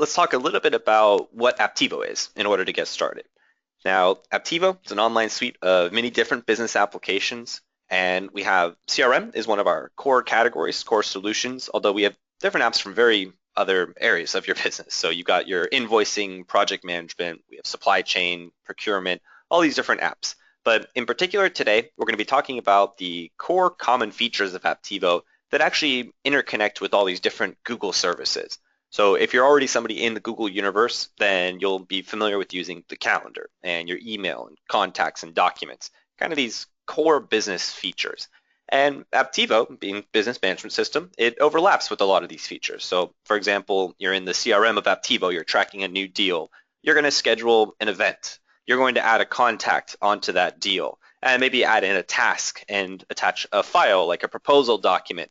let's talk a little bit about what Apptivo is in order to get started. Now, Apptivo is an online suite of many different business applications, and we have CRM is one of our core categories, core solutions, although we have different apps from very other areas of your business. So you've got your invoicing, project management, we have supply chain, procurement, all these different apps. But in particular today, we're going to be talking about the core common features of Apptivo that actually interconnect with all these different Google services. So if you're already somebody in the Google universe, then you'll be familiar with using the calendar and your email and contacts and documents, kind of these core business features. And Apptivo, being business management system, it overlaps with a lot of these features. So for example, you're in the CRM of Apptivo, you're tracking a new deal, you're going to schedule an event, you're going to add a contact onto that deal, and maybe add in a task and attach a file like a proposal document.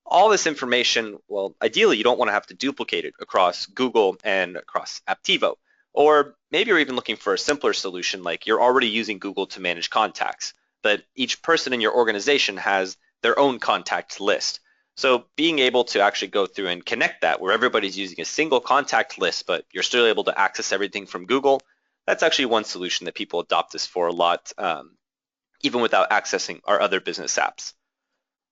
All this information, well, ideally you don't want to have to duplicate it across Google and across Apptivo. Or maybe you're even looking for a simpler solution, like you're already using Google to manage contacts, but each person in your organization has their own contact list. So being able to actually go through and connect that where everybody's using a single contact list, but you're still able to access everything from Google, that's actually one solution that people adopt this for a lot, even without accessing our other business apps.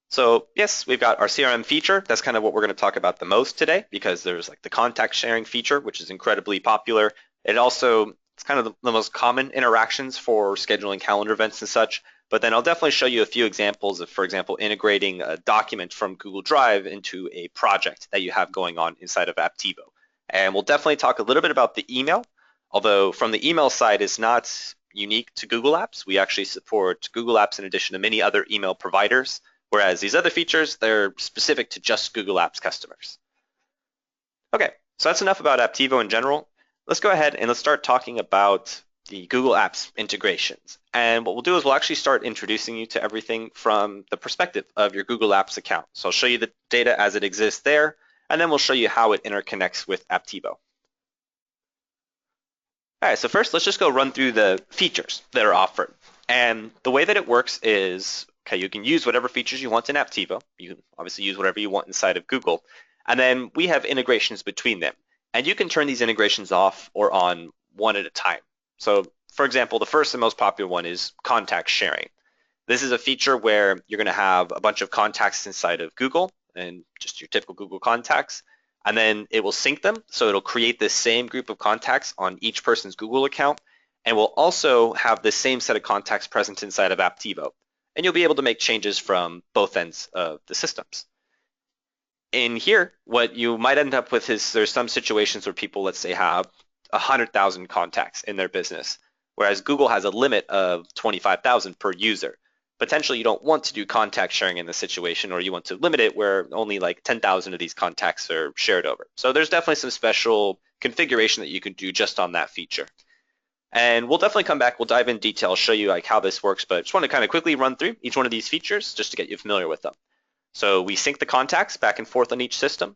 So yes, we've got our CRM feature. That's kind of what we're going to talk about the most today because there's like the contact sharing feature, which is incredibly popular. It's kind of the most common interactions for scheduling calendar events and such. But then I'll definitely show you a few examples of, for example, integrating a document from Google Drive into a project that you have going on inside of Apptivo. And we'll definitely talk a little bit about the email, although from the email side is not unique to Google Apps. We actually support Google Apps in addition to many other email providers. Whereas these other features, they're specific to just Google Apps customers. Okay, so that's enough about Apptivo in general. Let's go ahead and let's start talking about the Google Apps integrations. And what we'll do is we'll actually start introducing you to everything from the perspective of your Google Apps account. So I'll show you the data as it exists there, and then we'll show you how it interconnects with Apptivo. All right, so first let's just go run through the features that are offered. And the way that it works is, okay, you can use whatever features you want in Apptivo. You can obviously use whatever you want inside of Google. And then we have integrations between them. And you can turn these integrations off or on one at a time. So for example, the first and most popular one is contact sharing. This is a feature where you're going to have a bunch of contacts inside of Google and just your typical Google contacts. And then it will sync them. So it'll create the same group of contacts on each person's Google account. And we'll also have the same set of contacts present inside of Apptivo. And you'll be able to make changes from both ends of the systems. In here, what you might end up with is there's some situations where people, let's say, have 100,000 contacts in their business, whereas Google has a limit of 25,000 per user. Potentially, you don't want to do contact sharing in this situation, or you want to limit it where only like 10,000 of these contacts are shared over. So there's definitely some special configuration that you can do just on that feature. And we'll definitely come back, we'll dive in detail, show you like how this works, but just want to kind of quickly run through each one of these features just to get you familiar with them. So we sync the contacts back and forth on each system.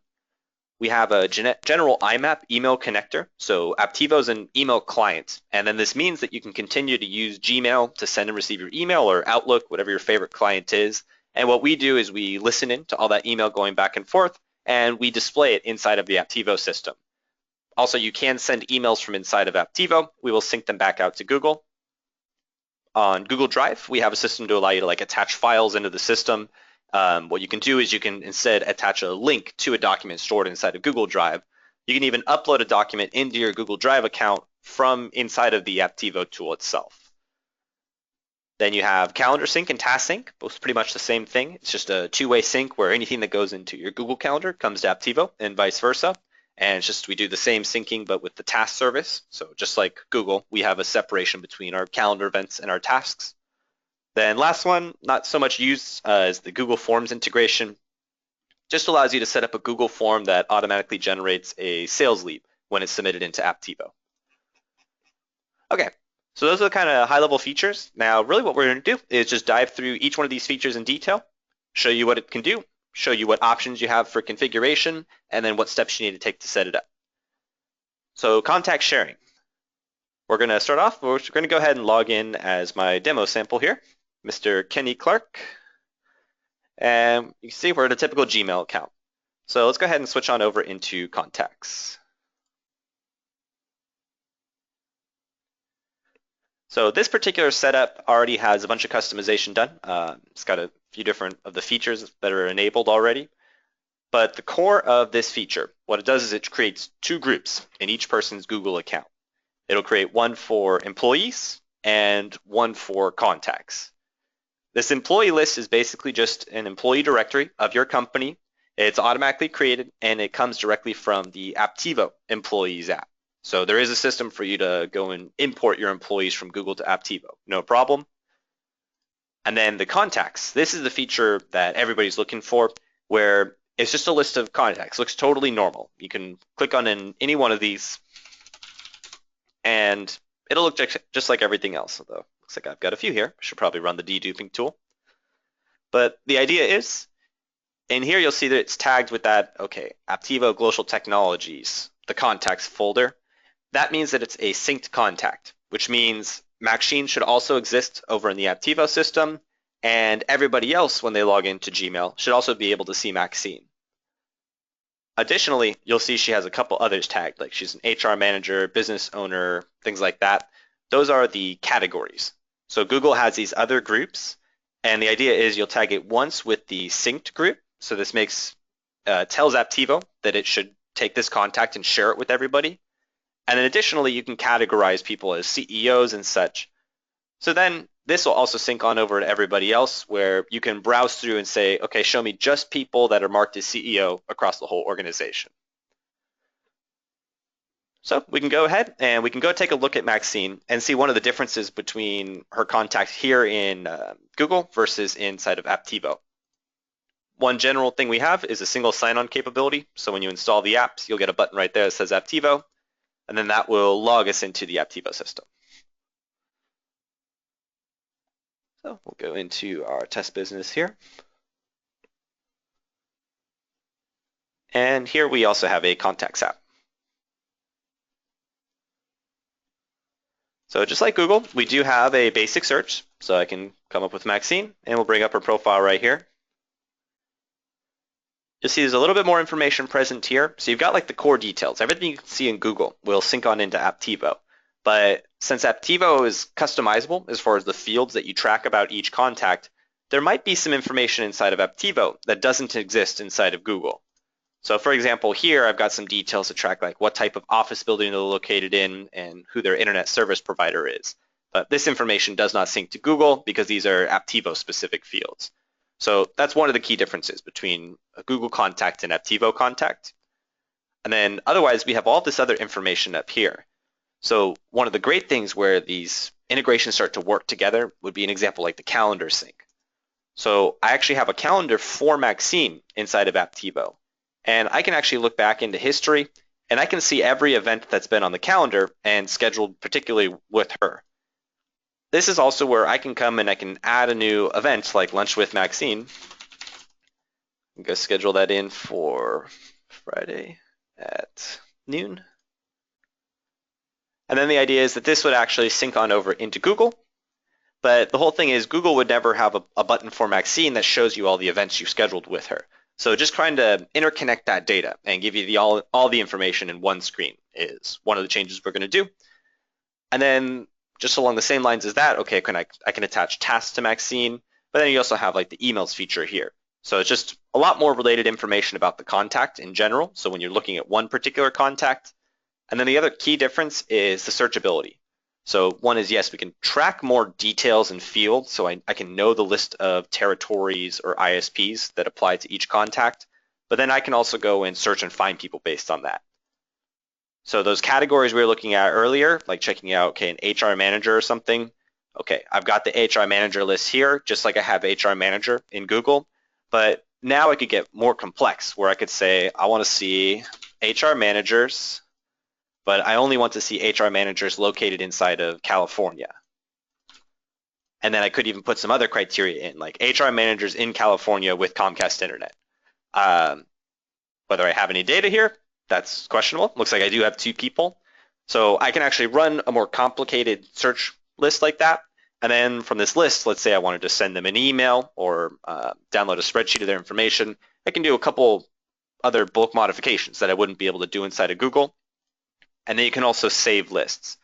We have a general IMAP email connector. So Apptivo is an email client. And then this means that you can continue to use Gmail to send and receive your email or Outlook, whatever your favorite client is. And what we do is we listen in to all that email going back and forth, and we display it inside of the Apptivo system. Also, you can send emails from inside of Apptivo. We will sync them back out to Google. On Google Drive, we have a system to allow you to like attach files into the system. What you can do is you can instead attach a link to a document stored inside of Google Drive. You can even upload a document into your Google Drive account from inside of the Apptivo tool itself. Then you have calendar sync and task sync, both pretty much the same thing. It's just a two-way sync where anything that goes into your Google Calendar comes to Apptivo and vice versa. And it's just we do the same syncing but with the task service. So just like Google, we have a separation between our calendar events and our tasks. Then last one, not so much used as the Google Forms integration. Just allows you to set up a Google form that automatically generates a sales lead when it's submitted into Apptivo. Okay, so those are the kind of high-level features. Now, really what we're going to do is just dive through each one of these features in detail, show you what it can do, show you what options you have for configuration, and then what steps you need to take to set it up. So contact sharing. We're going to start off, we're going to go ahead and log in as my demo sample here, Mr. Kenny Clark. And you can see we're at a typical Gmail account. So let's go ahead and switch on over into contacts. So this particular setup already has a bunch of customization done. It's got a few different of the features that are enabled already. But the core of this feature, what it does is it creates two groups in each person's Google account. It'll create one for employees and one for contacts. This employee list is basically just an employee directory of your company. It's automatically created and it comes directly from the Apptivo Employees app. So there is a system for you to go and import your employees from Google to Apptivo, no problem. And then the contacts. This is the feature that everybody's looking for, where it's just a list of contacts. Looks totally normal. You can click on any one of these and it'll look just like everything else, although looks like I've got a few here. I should probably run the deduping tool. But the idea is, in here you'll see that it's tagged with that, okay, Apptivo Global Technologies, the contacts folder. That means that it's a synced contact, which means Maxine should also exist over in the Apptivo system, and everybody else, when they log into Gmail, should also be able to see Maxine. Additionally, you'll see she has a couple others tagged, like she's an HR manager, business owner, things like that. Those are the categories. So Google has these other groups, and the idea is you'll tag it once with the synced group. So this tells Apptivo that it should take this contact and share it with everybody. And then additionally, you can categorize people as CEOs and such. So then this will also sync on over to everybody else, where you can browse through and say, okay, show me just people that are marked as CEO across the whole organization. So we can go ahead and we can go take a look at Maxine and see one of the differences between her contact here in Google versus inside of Apptivo. One general thing we have is a single sign-on capability. So when you install the apps, you'll get a button right there that says Apptivo, and then that will log us into the Apptivo system. So we'll go into our test business here. And here we also have a contacts app. So just like Google, we do have a basic search. So I can come up with Maxine and we'll bring up her profile right here. You'll see there's a little bit more information present here. So you've got like the core details. Everything you can see in Google will sync on into Apptivo. But since Apptivo is customizable as far as the fields that you track about each contact, there might be some information inside of Apptivo that doesn't exist inside of Google. So for example, here I've got some details to track like what type of office building they're located in and who their internet service provider is. But this information does not sync to Google because these are Apptivo specific fields. So that's one of the key differences between a Google contact and Apptivo contact. And then otherwise, we have all this other information up here. So one of the great things where these integrations start to work together would be an example like the calendar sync. So I actually have a calendar for Maxine inside of Apptivo. And I can actually look back into history and I can see every event that's been on the calendar and scheduled particularly with her. This is also where I can come and I can add a new event like Lunch with Maxine. I'm going to schedule that in for Friday at noon. And then the idea is that this would actually sync on over into Google. But the whole thing is Google would never have a button for Maxine that shows you all the events you've scheduled with her. So just trying to interconnect that data and give you all the information in one screen is one of the changes we're going to do. And then just along the same lines as that, okay, I can attach tasks to Maxine, but then you also have like the emails feature here. So it's just a lot more related information about the contact in general. So when you're looking at one particular contact, and then the other key difference is the searchability. So one is, yes, we can track more details and fields, so I can know the list of territories or ISPs that apply to each contact, but then I can also go and search and find people based on that. So those categories we were looking at earlier, like checking out, okay, an HR manager or something, okay, I've got the HR manager list here, just like I have HR manager in Google, but now I could get more complex where I could say, I want to see HR managers, but I only want to see HR managers located inside of California. And then I could even put some other criteria in, like HR managers in California with Comcast Internet. Whether I have any data here, that's questionable. Looks like I do have 2 people. So I can actually run a more complicated search list like that. And then from this list, let's say I wanted to send them an email or download a spreadsheet of their information. I can do a couple other bulk modifications that I wouldn't be able to do inside of Google. And then you can also save lists.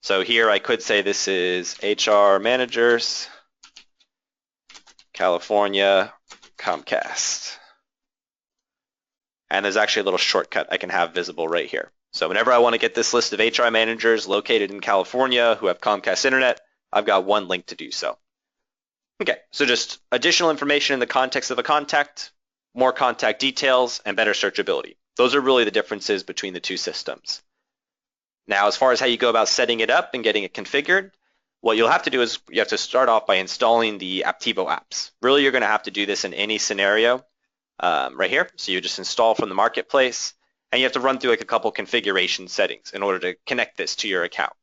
So here I could say this is HR managers, California, Comcast. And there's actually a little shortcut I can have visible right here. So whenever I want to get this list of HR managers located in California who have Comcast internet, I've got one link to do so. Okay, so just additional information in the context of a contact, more contact details, and better searchability. Those are really the differences between the two systems. Now, as far as how you go about setting it up and getting it configured, what you'll have to do is you have to start off by installing the Apptivo apps. Really, you're going to have to do this in any scenario right here. So you just install from the marketplace, and you have to run through like a couple configuration settings in order to connect this to your account.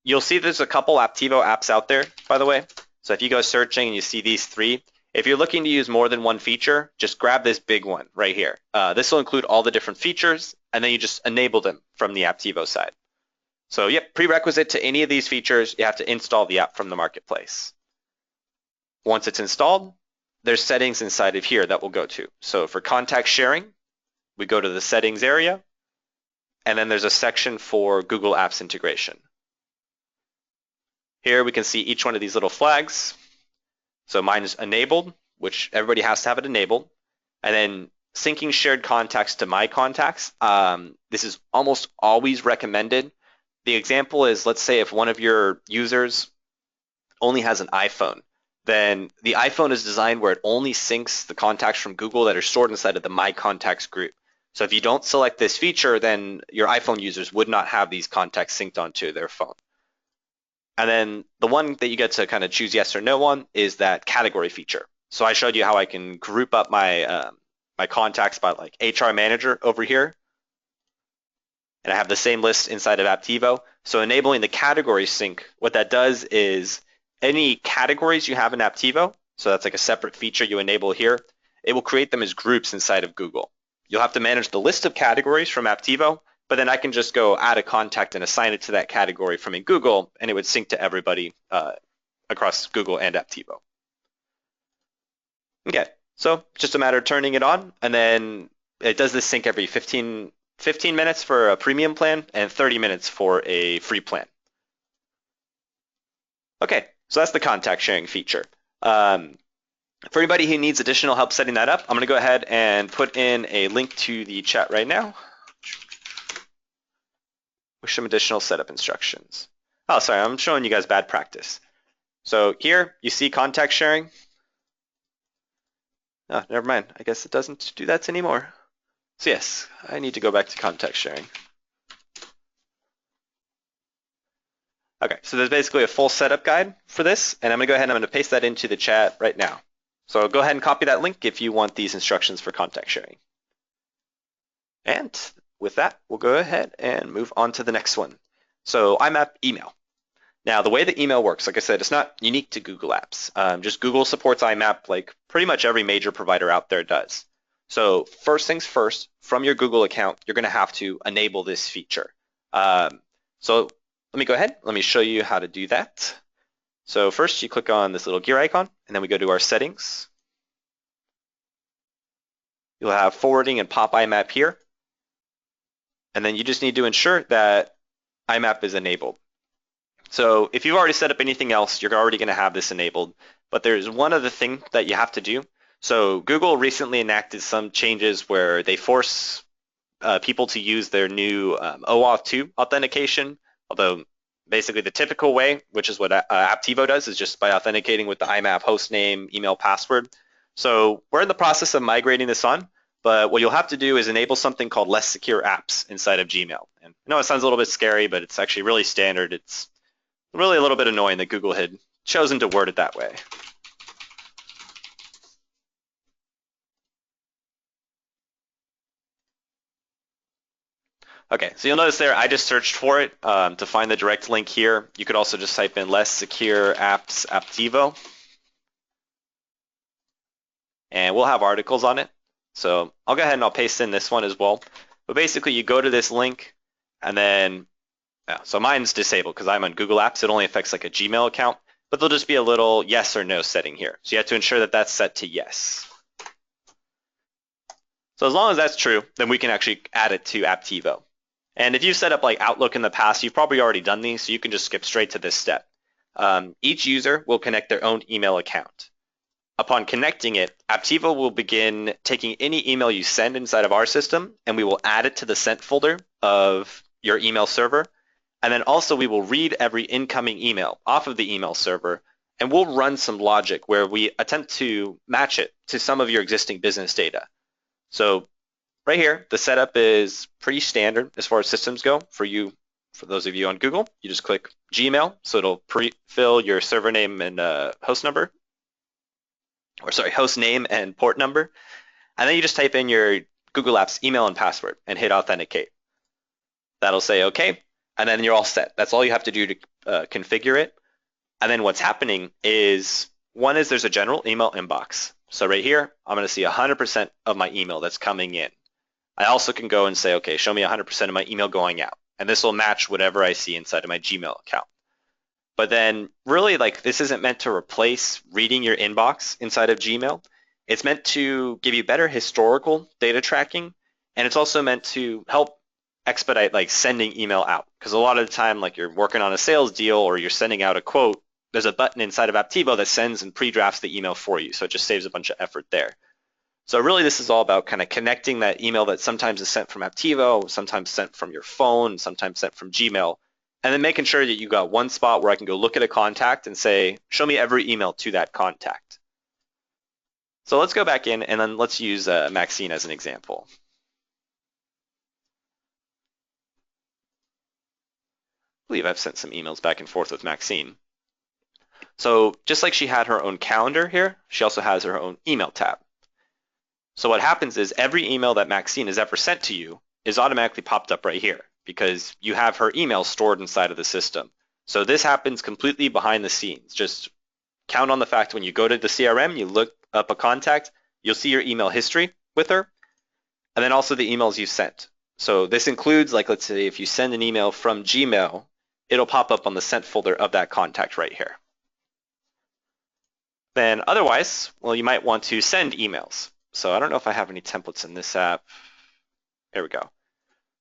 You'll see there's a couple Apptivo apps out there, by the way. So if you go searching and you see these three, if you're looking to use more than one feature, just grab this big one right here. This will include all the different features, and then you just enable them from the Apptivo side. So yep, prerequisite to any of these features, you have to install the app from the marketplace. Once it's installed, there's settings inside of here that we'll go to. So for contact sharing, we go to the settings area, and then there's a section for Google Apps integration. Here we can see each one of these little flags. So mine is enabled, which everybody has to have it enabled. And then syncing shared contacts to my contacts. This is almost always recommended. The example is, let's say if one of your users only has an iPhone, then the iPhone is designed where it only syncs the contacts from Google that are stored inside of the My Contacts group. So if you don't select this feature, then your iPhone users would not have these contacts synced onto their phone. And then the one that you get to kind of choose yes or no on is that category feature. So I showed you how I can group up my my contacts by like HR manager over here. And I have the same list inside of Apptivo. So enabling the category sync, what that does is any categories you have in Apptivo, so that's like a separate feature you enable here, it will create them as groups inside of Google. You'll have to manage the list of categories from Apptivo, but then I can just go add a contact and assign it to that category from in Google, and it would sync to everybody across Google and Apptivo. Okay, so just a matter of turning it on, and then it does this sync every 15 minutes for a premium plan and 30 minutes for a free plan. Okay, so that's the contact sharing feature. For anybody who needs additional help setting that up, I'm going to go ahead and put in a link to the chat right now with some additional setup instructions. Oh, sorry, I'm showing you guys bad practice. So here you see contact sharing. Oh, never mind. I guess it doesn't do that anymore. So yes, I need to go back to contact sharing. Okay, so there's basically a full setup guide for this, and I'm going to go ahead and I'm going to paste that into the chat right now. So go ahead and copy that link if you want these instructions for contact sharing. And with that, we'll go ahead and move on to the next one. So IMAP email. Now, the way that email works, like I said, it's not unique to Google Apps. Just Google supports IMAP like pretty much every major provider out there does. So first things first, from your Google account, you're going to have to enable this feature. So let me go ahead. Let me show you how to do that. So first, you click on this little gear icon, and then we go to our settings. You'll have forwarding and pop IMAP here. And then you just need to ensure that IMAP is enabled. So if you've already set up anything else, you're already going to have this enabled. But there's one other thing that you have to do. So Google recently enacted some changes where they force people to use their new OAuth 2 authentication, although basically the typical way, which is what Apptivo does, is just by authenticating with the IMAP hostname, email, password. So we're in the process of migrating this on, but what you'll have to do is enable something called less secure apps inside of Gmail. And I know it sounds a little bit scary, but it's actually really standard. It's really a little bit annoying that Google had chosen to word it that way. Okay, so you'll notice there, I just searched for it to find the direct link here. You could also just type in less secure apps Apptivo. And we'll have articles on it. So I'll go ahead and I'll paste in this one as well. But basically you go to this link and then, so mine's disabled because I'm on Google Apps. It only affects like a Gmail account, but there'll just be a little yes or no setting here. So you have to ensure that that's set to yes. So as long as that's true, then we can actually add it to Apptivo. And if you've set up like Outlook in the past, you've probably already done these, so you can just skip straight to this step. Each user will connect their own email account. Upon connecting it, Apptivo will begin taking any email you send inside of our system, and we will add it to the sent folder of your email server. And then also we will read every incoming email off of the email server, and we'll run some logic where we attempt to match it to some of your existing business data. So right here, the setup is pretty standard as far as systems go. For those of you on Google, you just click Gmail, so it'll pre-fill your server name and host number, or sorry, host name and port number. And then you just type in your Google Apps email and password and hit authenticate. That'll say okay, and then you're all set. That's all you have to do to configure it. And then what's happening is, one is there's a general email inbox. So right here, I'm going to see 100% of my email that's coming in. I also can go and say, okay, show me 100% of my email going out. And this will match whatever I see inside of my Gmail account. But then really, like, this isn't meant to replace reading your inbox inside of Gmail. It's meant to give you better historical data tracking. And it's also meant to help expedite like sending email out. Because a lot of the time, like you're working on a sales deal or you're sending out a quote, there's a button inside of Apptivo that sends and pre-drafts the email for you. So it just saves a bunch of effort there. So really this is all about kind of connecting that email that sometimes is sent from Apptivo, sometimes sent from your phone, sometimes sent from Gmail, and then making sure that you got one spot where I can go look at a contact and say, show me every email to that contact. So let's go back in and then let's use Maxine as an example. I believe I've sent some emails back and forth with Maxine. So just like she had her own calendar here, she also has her own email tab. So what happens is every email that Maxine has ever sent to you is automatically popped up right here because you have her email stored inside of the system. So this happens completely behind the scenes. Just count on the fact when you go to the CRM, you look up a contact, you'll see your email history with her, and then also the emails you sent. So this includes, like, let's say if you send an email from Gmail, it'll pop up on the sent folder of that contact right here. Then otherwise, well, you might want to send emails. So I don't know if I have any templates in this app. There we go.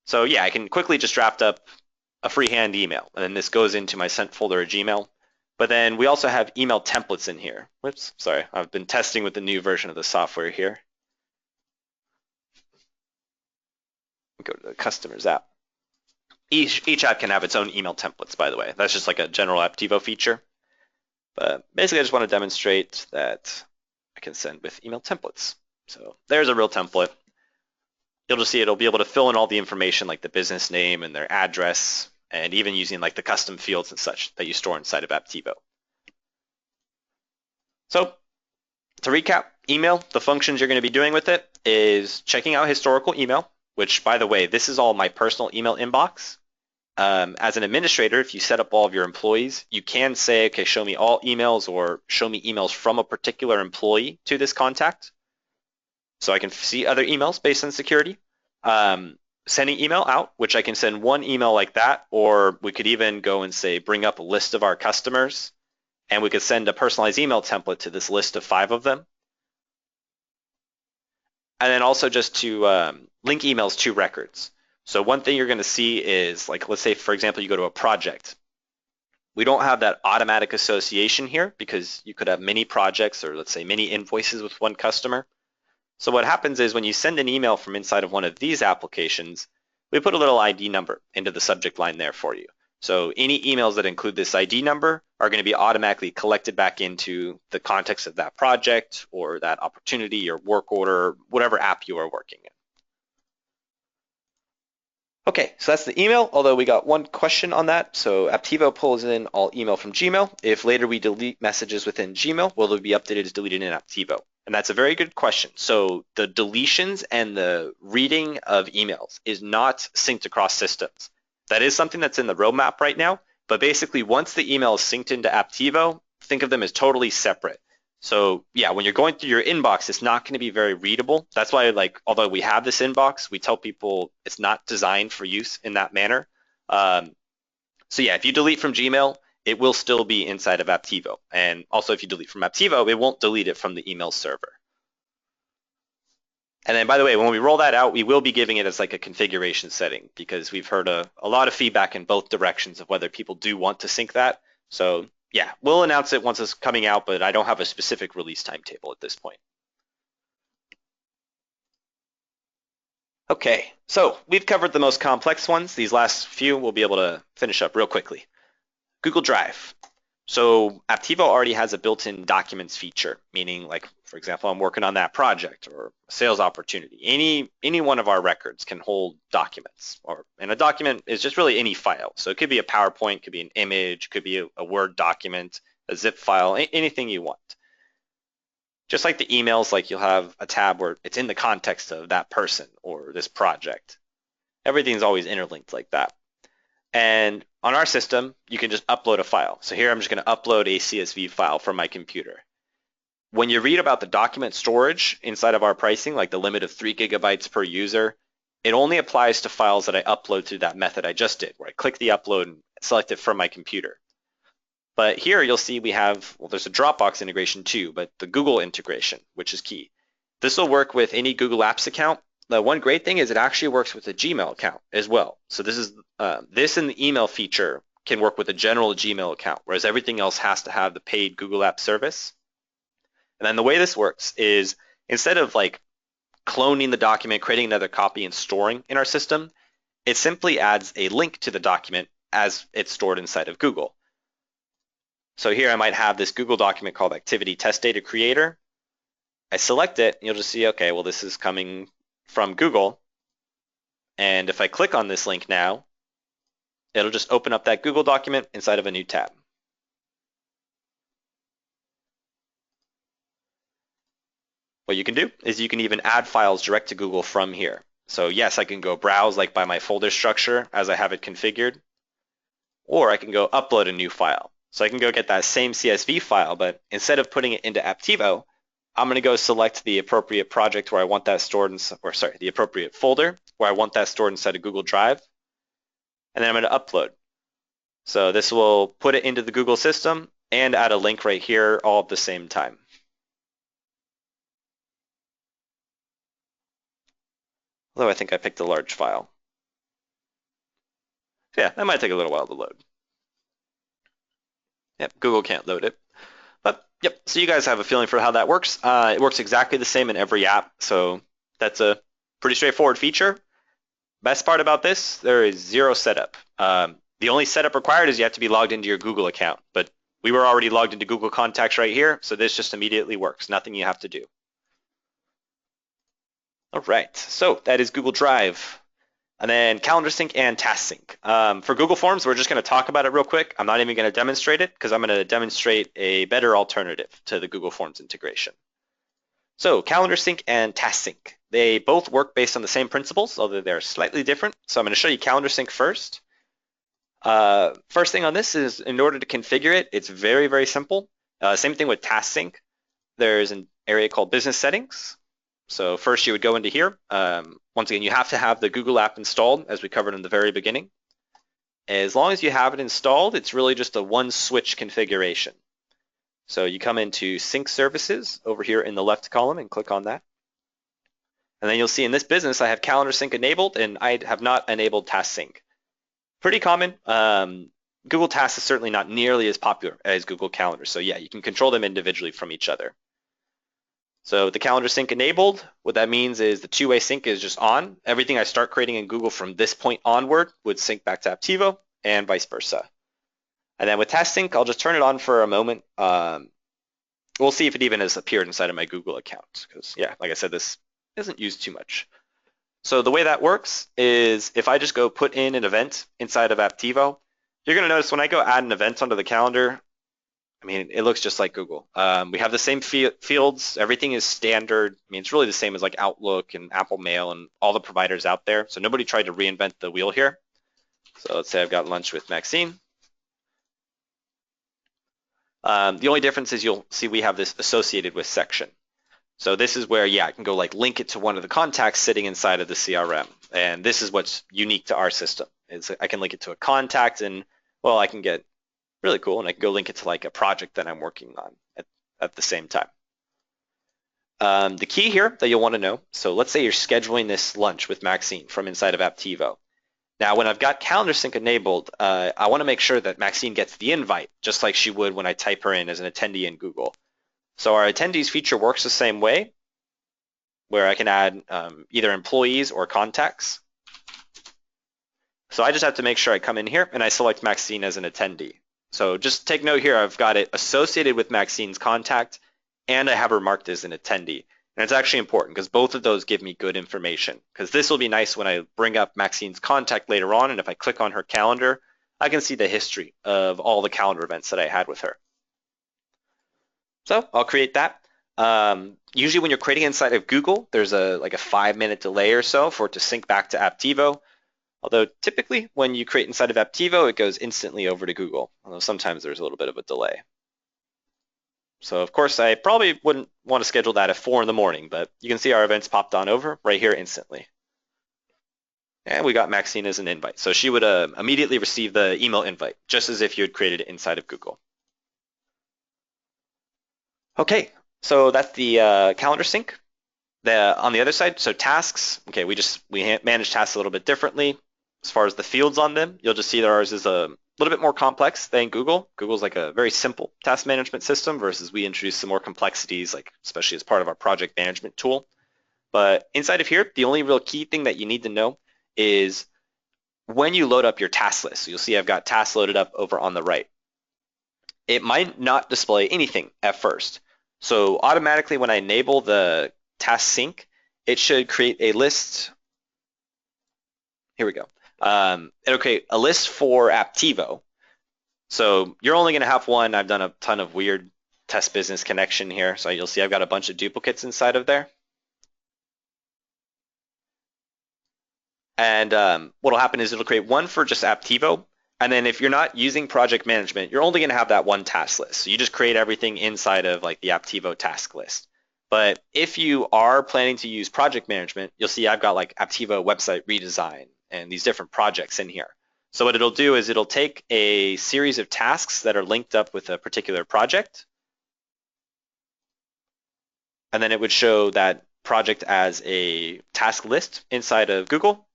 So yeah, I can quickly just draft up a freehand email, and then this goes into my sent folder of Gmail. But then we also have email templates in here. Whoops, sorry, I've been testing with the new version of the software here. Go to the customers app. Each app can have its own email templates, by the way. That's just like a general Apptivo feature. But basically, I just want to demonstrate that I can send with email templates. So there's a real template. You'll just see it'll be able to fill in all the information like the business name and their address, and even using like the custom fields and such that you store inside of Apptivo. So to recap, email, the functions you're going to be doing with it is checking out historical email, which, by the way, this is all my personal email inbox. As an administrator, if you set up all of your employees, you can say, okay, show me all emails or show me emails from a particular employee to this contact. So I can see other emails based on security. Sending email out, which I can send one email like that, or we could even go and say, bring up a list of our customers, and we could send a personalized email template to this list of 5 of them. And then also just to link emails to records. So one thing you're going to see is, like, let's say, for example, you go to a project. We don't have that automatic association here because you could have many projects or, let's say, many invoices with one customer. So what happens is when you send an email from inside of one of these applications, we put a little ID number into the subject line there for you. So any emails that include this ID number are going to be automatically collected back into the context of that project or that opportunity or work order, whatever app you are working in. Okay, so that's the email, although we got one question on that. So Apptivo pulls in all email from Gmail. If later we delete messages within Gmail, will they be updated as deleted in Apptivo? And that's a very good question. So the deletions and the reading of emails is not synced across systems. That is something that's in the roadmap right now, but basically once the email is synced into Apptivo, think of them as totally separate. So yeah, when you're going through your inbox, it's not going to be very readable. That's why, like, although we have this inbox, we tell people it's not designed for use in that manner. So yeah, if you delete from Gmail, it will still be inside of Apptivo. And also if you delete from Apptivo, it won't delete it from the email server. And then, by the way, when we roll that out, we will be giving it as like a configuration setting because we've heard a lot of feedback in both directions of whether people do want to sync that. So yeah, we'll announce it once it's coming out, but I don't have a specific release timetable at this point. Okay, so we've covered the most complex ones. These last few we'll be able to finish up real quickly. Google Drive. So Apptivo already has a built-in documents feature, meaning like, for example, I'm working on that project or a sales opportunity. Any one of our records can hold documents, and a document is just really any file. So it could be a PowerPoint, could be an image, could be a Word document, a zip file, anything you want. Just like the emails, like you'll have a tab where it's in the context of that person or this project. Everything's always interlinked like that. And on our system, you can just upload a file. So here I'm just going to upload a CSV file from my computer. When you read about the document storage inside of our pricing, like the limit of 3 GB per user, it only applies to files that I upload through that method I just did, where I click the upload and select it from my computer. But here you'll see we have, well, there's a Dropbox integration too, but the Google integration, which is key. This will work with any Google Apps account. The one great thing is it actually works with a Gmail account as well. So this and the email feature can work with a general Gmail account, whereas everything else has to have the paid Google Apps service. And then the way this works is instead of like cloning the document, creating another copy and storing in our system, it simply adds a link to the document as it's stored inside of Google. So here I might have this Google document called Activity Test Data Creator. I select it, and you'll just see, okay, well, this is coming from Google. And if I click on this link now, it'll just open up that Google document inside of a new tab. What you can do is you can even add files direct to Google from here. So yes, I can go browse like by my folder structure as I have it configured, or I can go upload a new file. So I can go get that same CSV file, but instead of putting it into Apptivo, I'm going to go select the appropriate project where I want that stored, the appropriate folder where I want that stored inside of Google Drive, and then I'm going to upload. So this will put it into the Google system and add a link right here all at the same time. Although I think I picked a large file. Yeah, that might take a little while to load. Yep, Google can't load it. But yep, so you guys have a feeling for how that works. It works exactly the same in every app, so that's a pretty straightforward feature. Best part about this, there is zero setup. The only setup required is you have to be logged into your Google account, but we were already logged into Google Contacts right here, so this just immediately works. Nothing you have to do. All right, so that is Google Drive. And then Calendar Sync and Task Sync. For Google Forms, we're just going to talk about it real quick. I'm not even going to demonstrate it because I'm going to demonstrate a better alternative to the Google Forms integration. So Calendar Sync and Task Sync. They both work based on the same principles, although they're slightly different. So I'm going to show you Calendar Sync first. First thing on this is in order to configure it, it's very, very simple. Same thing with Task Sync. There's an area called Business Settings. So first you would go into here. Once again, you have to have the Google app installed, as we covered in the very beginning. As long as you have it installed, it's really just a one switch configuration. So you come into Sync Services over here in the left column and click on that. And then you'll see in this business, I have Calendar Sync enabled and I have not enabled Task Sync. Pretty common. Google Tasks is certainly not nearly as popular as Google Calendar. So yeah, you can control them individually from each other. So the Calendar Sync enabled, what that means is the two-way sync is just on. Everything I start creating in Google from this point onward would sync back to Apptivo and vice versa. And then with Task Sync, I'll just turn it on for a moment. We'll see if it even has appeared inside of my Google account because yeah, like I said, this isn't used too much. So the way that works is if I just go put in an event inside of Apptivo, you're going to notice when I go add an event onto the calendar, I mean, it looks just like Google. We have the same fields. Everything is standard. I mean, it's really the same as like Outlook and Apple Mail and all the providers out there. So nobody tried to reinvent the wheel here. So let's say I've got lunch with Maxine. The only difference is you'll see we have this associated with section. So this is where, yeah, I can go like link it to one of the contacts sitting inside of the CRM. And this is what's unique to our system. Is I can link it to a contact and, well, I can get really cool, and I can go link it to like a project that I'm working on at the same time. The key here that you'll want to know, so let's say you're scheduling this lunch with Maxine from inside of Apptivo. Now, when I've got calendar sync enabled, I want to make sure that Maxine gets the invite, just like she would when I type her in as an attendee in Google. So our attendees feature works the same way, where I can add either employees or contacts. So I just have to make sure I come in here and I select Maxine as an attendee. So just take note here, I've got it associated with Maxine's contact and I have her marked as an attendee. And it's actually important because both of those give me good information, because this will be nice when I bring up Maxine's contact later on, and if I click on her calendar, I can see the history of all the calendar events that I had with her. So I'll create that. Usually when you're creating inside of Google, there's like a 5-minute delay or so for it to sync back to Apptivo. Although typically when you create inside of Apptivo, it goes instantly over to Google, although sometimes there's a little bit of a delay. So of course, I probably wouldn't want to schedule that at 4 in the morning, but you can see our events popped on over right here instantly. And we got Maxine as an invite. So she would immediately receive the email invite, just as if you had created it inside of Google. Okay, so that's the calendar sync. On the other side, so tasks, okay, we manage tasks a little bit differently. As far as the fields on them, you'll just see that ours is a little bit more complex than Google. Google's like a very simple task management system versus we introduce some more complexities, like especially as part of our project management tool. But inside of here, the only real key thing that you need to know is when you load up your task list. So you'll see I've got tasks loaded up over on the right. It might not display anything at first. So automatically when I enable the task sync, it should create a list. Here we go. It'll create a list for Apptivo. So you're only going to have one. I've done a ton of weird test business connection here. So you'll see I've got a bunch of duplicates inside of there. And what'll happen is it'll create one for just Apptivo. And then if you're not using project management, you're only going to have that one task list. So you just create everything inside of like the Apptivo task list. But if you are planning to use project management, you'll see I've got like Apptivo website redesign and these different projects in here. So what it'll do is it'll take a series of tasks that are linked up with a particular project, and then it would show that project as a task list inside of Google.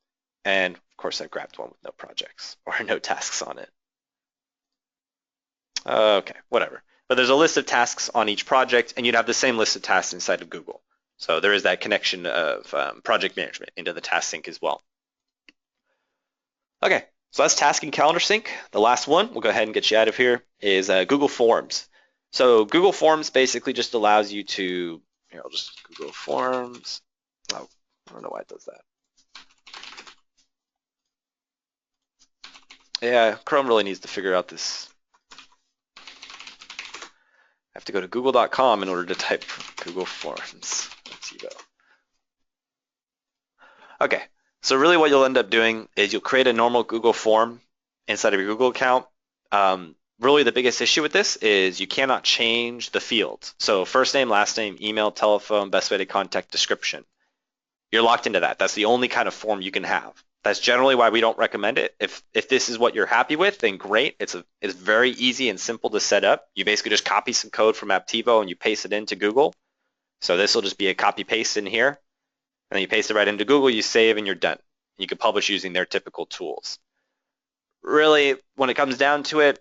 And of course, I grabbed one with no projects or no tasks on it. Okay, whatever. But there's a list of tasks on each project, and you'd have the same list of tasks inside of Google. So there is that connection of project management into the task sync as well. Okay, so that's task and calendar sync. The last one, we'll go ahead and get you out of here, is Google Forms. So Google Forms basically just allows you to, here, I'll just Google Forms. Oh, I don't know why it does that. Yeah, Chrome really needs to figure out this. I have to go to google.com in order to type Google Forms. Okay, so really what you'll end up doing is you'll create a normal Google form inside of your Google account. Really the biggest issue with this is you cannot change the fields. So first name, last name, email, telephone, best way to contact, description. You're locked into that. That's the only kind of form you can have. That's generally why we don't recommend it. If this is what you're happy with, then great. It's very easy and simple to set up. You basically just copy some code from Apptivo and you paste it into Google. So this will just be a copy paste in here. And then you paste it right into Google, you save, and you're done. You can publish using their typical tools. Really, when it comes down to it,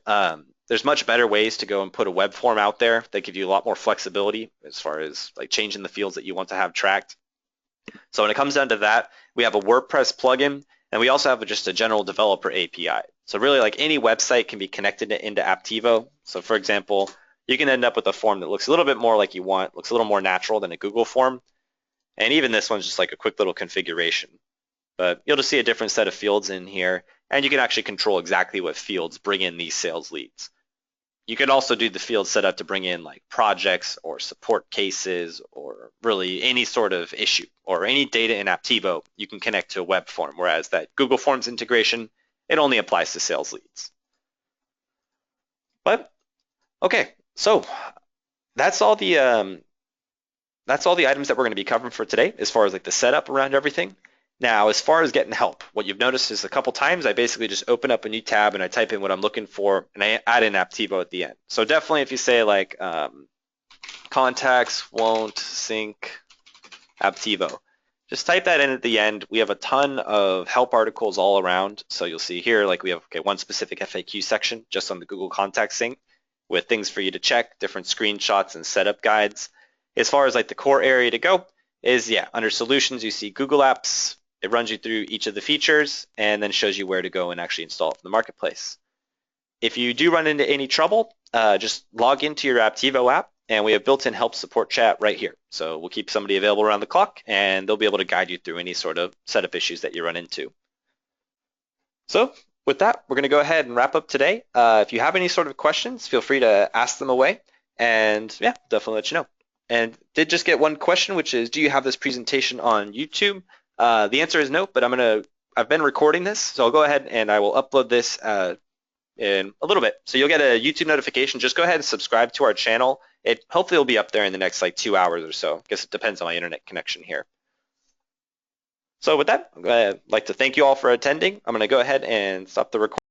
there's much better ways to go and put a web form out there that give you a lot more flexibility as far as like changing the fields that you want to have tracked. So when it comes down to that, we have a WordPress plugin, and we also have just a general developer API. So really, like any website can be connected into Apptivo. So for example, you can end up with a form that looks a little bit more like you want, looks a little more natural than a Google form. And even this one's just like a quick little configuration. But you'll just see a different set of fields in here, and you can actually control exactly what fields bring in these sales leads. You could also do the field setup to bring in like projects or support cases or really any sort of issue or any data in Apptivo you can connect to a web form, whereas that Google Forms integration, it only applies to sales leads. But okay, so that's all the items that we're going to be covering for today as far as like the setup around everything. Now, as far as getting help, what you've noticed is a couple times I basically just open up a new tab and I type in what I'm looking for and I add in Apptivo at the end. So definitely if you say like contacts won't sync Apptivo. Just type that in at the end. We have a ton of help articles all around. So you'll see here, like we have one specific FAQ section just on the Google Contact Sync with things for you to check, different screenshots and setup guides. As far as like the core area to go is, under solutions, you see Google Apps. It runs you through each of the features and then shows you where to go and actually install it in the marketplace. If you do run into any trouble, just log into your Apptivo app and we have built-in help support chat right here. So we'll keep somebody available around the clock and they'll be able to guide you through any sort of setup issues that you run into. So with that, we're going to go ahead and wrap up today. If you have any sort of questions, feel free to ask them away and definitely let you know. And did just get one question, which is, do you have this presentation on YouTube? The answer is no, but I've been recording this, so I'll go ahead and I will upload this in a little bit. So you'll get a YouTube notification. Just go ahead and subscribe to our channel. It hopefully will be up there in the next like 2 hours or so. I guess it depends on my internet connection here. So with that, I'd like to thank you all for attending. I'm going to go ahead and stop the recording.